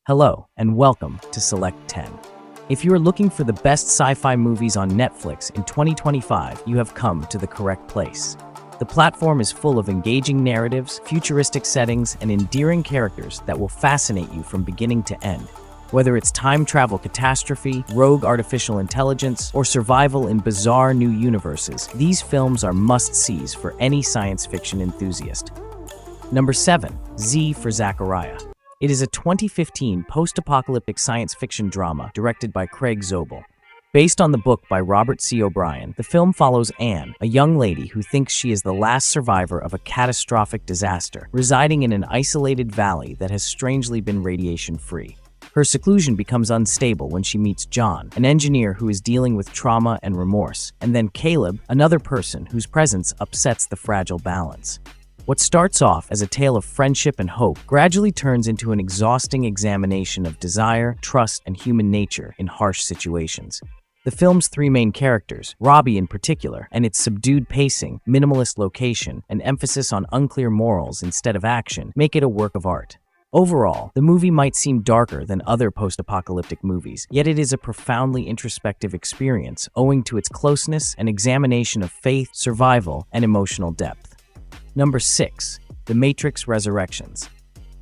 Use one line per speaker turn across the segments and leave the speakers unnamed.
Hello, and welcome to Select 10. If you are looking for the best sci-fi movies on Netflix in 2025, you have come to the correct place. The platform is full of engaging narratives, futuristic settings, and endearing characters that will fascinate you from beginning to end. Whether it's time travel catastrophe, rogue artificial intelligence, or survival in bizarre new universes, these films are must-sees for any science fiction enthusiast. Number 7. Z for Zachariah. It is a 2015 post-apocalyptic science fiction drama directed by Craig Zobel. Based on the book by Robert C. O'Brien, the film follows Anne, a young lady who thinks she is the last survivor of a catastrophic disaster, residing in an isolated valley that has strangely been radiation-free. Her seclusion becomes unstable when she meets John, an engineer who is dealing with trauma and remorse, and then Caleb, another person whose presence upsets the fragile balance. What starts off as a tale of friendship and hope gradually turns into an exhausting examination of desire, trust, and human nature in harsh situations. The film's three main characters, Robbie in particular, and its subdued pacing, minimalist location, and emphasis on unclear morals instead of action, make it a work of art. Overall, the movie might seem darker than other post-apocalyptic movies, yet it is a profoundly introspective experience owing to its closeness and examination of faith, survival, and emotional depth. Number 6. The Matrix Resurrections.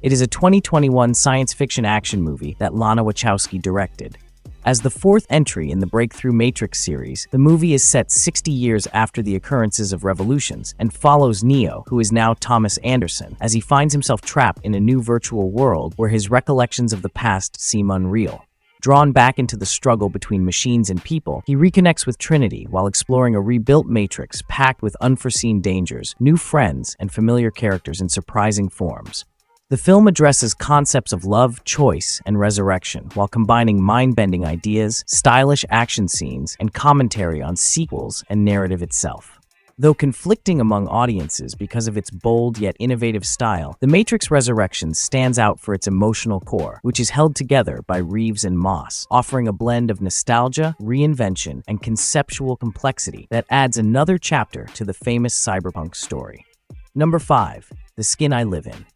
It is a 2021 science fiction action movie that Lana Wachowski directed. As the fourth entry in the Breakthrough Matrix series, the movie is set 60 years after the occurrences of Revolutions and follows Neo, who is now Thomas Anderson, as he finds himself trapped in a new virtual world where his recollections of the past seem unreal. Drawn back into the struggle between machines and people, he reconnects with Trinity while exploring a rebuilt Matrix packed with unforeseen dangers, new friends, and familiar characters in surprising forms. The film addresses concepts of love, choice, and resurrection while combining mind-bending ideas, stylish action scenes, and commentary on sequels and narrative itself. Though conflicting among audiences because of its bold yet innovative style, The Matrix Resurrections stands out for its emotional core, which is held together by Reeves and Moss, offering a blend of nostalgia, reinvention, and conceptual complexity that adds another chapter to the famous cyberpunk story. Number 5. The Skin I Live In.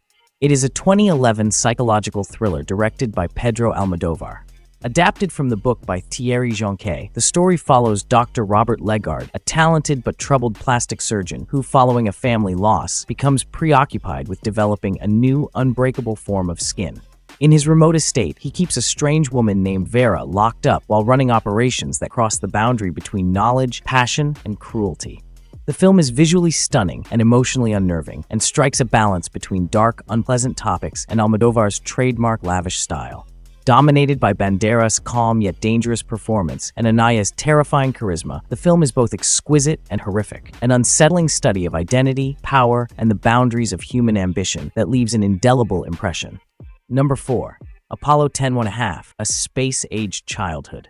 It is a 2011 psychological thriller directed by Pedro Almodóvar. Adapted from the book by Thierry Jonquet, the story follows Dr. Robert Legard, a talented but troubled plastic surgeon who, following a family loss, becomes preoccupied with developing a new, unbreakable form of skin. In his remote estate, he keeps a strange woman named Vera locked up while running operations that cross the boundary between knowledge, passion, and cruelty. The film is visually stunning and emotionally unnerving, and strikes a balance between dark, unpleasant topics and Almodóvar's trademark lavish style. Dominated by Banderas' calm yet dangerous performance and Anaya's terrifying charisma, the film is both exquisite and horrific, an unsettling study of identity, power, and the boundaries of human ambition that leaves an indelible impression. Number 4. Apollo 10.5, A Space-Aged Childhood.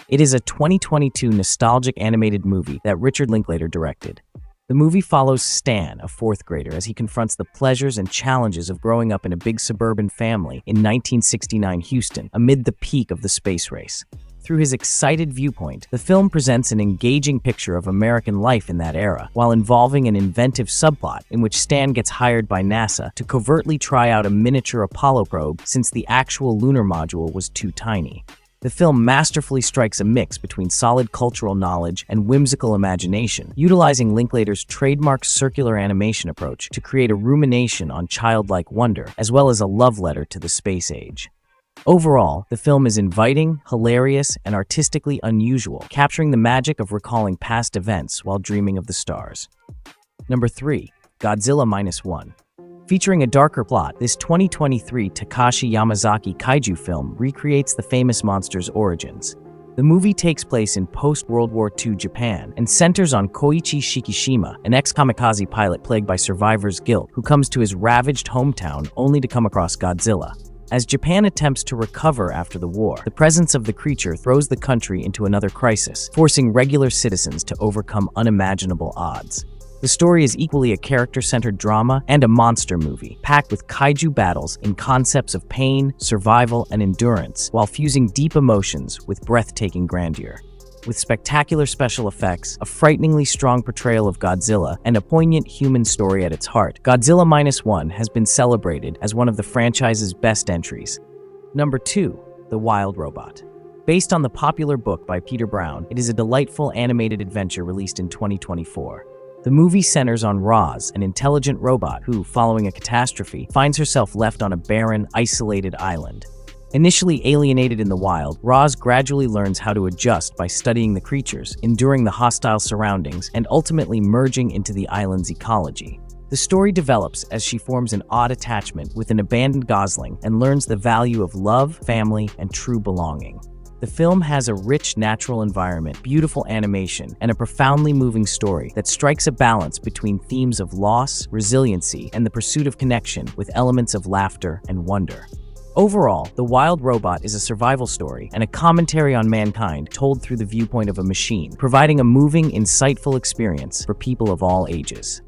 It is a 2022 nostalgic animated movie that Richard Linklater directed. The movie follows Stan, a fourth grader, as he confronts the pleasures and challenges of growing up in a big suburban family in 1969 Houston, amid the peak of the space race. Through his excited viewpoint, the film presents an engaging picture of American life in that era, while involving an inventive subplot in which Stan gets hired by NASA to covertly try out a miniature Apollo probe since the actual lunar module was too tiny. The film masterfully strikes a mix between solid cultural knowledge and whimsical imagination, utilizing Linklater's trademark circular animation approach to create a rumination on childlike wonder, as well as a love letter to the space age. Overall, the film is inviting, hilarious, and artistically unusual, capturing the magic of recalling past events while dreaming of the stars. Number 3. Godzilla Minus One. Featuring a darker plot, this 2023 Takashi Yamazaki kaiju film recreates the famous monster's origins. The movie takes place in post-World War II Japan and centers on Koichi Shikishima, an ex-kamikaze pilot plagued by survivor's guilt who comes to his ravaged hometown only to come across Godzilla. As Japan attempts to recover after the war, the presence of the creature throws the country into another crisis, forcing regular citizens to overcome unimaginable odds. The story is equally a character-centered drama and a monster movie, packed with kaiju battles in concepts of pain, survival, and endurance, while fusing deep emotions with breathtaking grandeur. With spectacular special effects, a frighteningly strong portrayal of Godzilla, and a poignant human story at its heart, Godzilla Minus One has been celebrated as one of the franchise's best entries. Number 2. The Wild Robot. Based on the popular book by Peter Brown, it is a delightful animated adventure released in 2024. The movie centers on Roz, an intelligent robot who, following a catastrophe, finds herself left on a barren, isolated island. Initially alienated in the wild, Roz gradually learns how to adjust by studying the creatures, enduring the hostile surroundings, and ultimately merging into the island's ecology. The story develops as she forms an odd attachment with an abandoned gosling and learns the value of love, family, and true belonging. The film has a rich natural environment, beautiful animation, and a profoundly moving story that strikes a balance between themes of loss, resiliency, and the pursuit of connection with elements of laughter and wonder. Overall, The Wild Robot is a survival story and a commentary on mankind told through the viewpoint of a machine, providing a moving, insightful experience for people of all ages.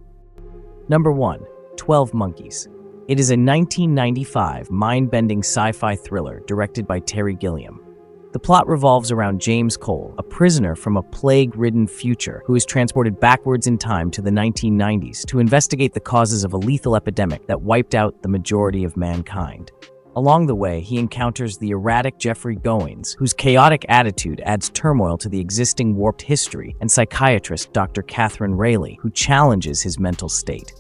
Number 1. 12 Monkeys. It is a 1995 mind-bending sci-fi thriller directed by Terry Gilliam. The plot revolves around James Cole, a prisoner from a plague-ridden future who is transported backwards in time to the 1990s to investigate the causes of a lethal epidemic that wiped out the majority of mankind. Along the way, he encounters the erratic Jeffrey Goins, whose chaotic attitude adds turmoil to the existing warped history, and psychiatrist Dr. Catherine Rayleigh, who challenges his mental state.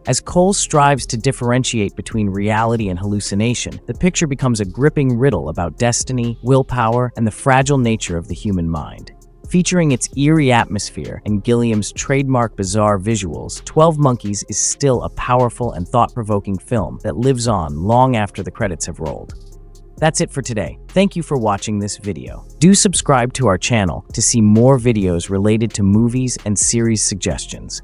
As Cole strives to differentiate between reality and hallucination, the picture becomes a gripping riddle about destiny, willpower, and the fragile nature of the human mind. Featuring its eerie atmosphere and Gilliam's trademark bizarre visuals, 12 Monkeys is still a powerful and thought-provoking film that lives on long after the credits have rolled. That's it for today. Thank you for watching this video. Do subscribe to our channel to see more videos related to movies and series suggestions.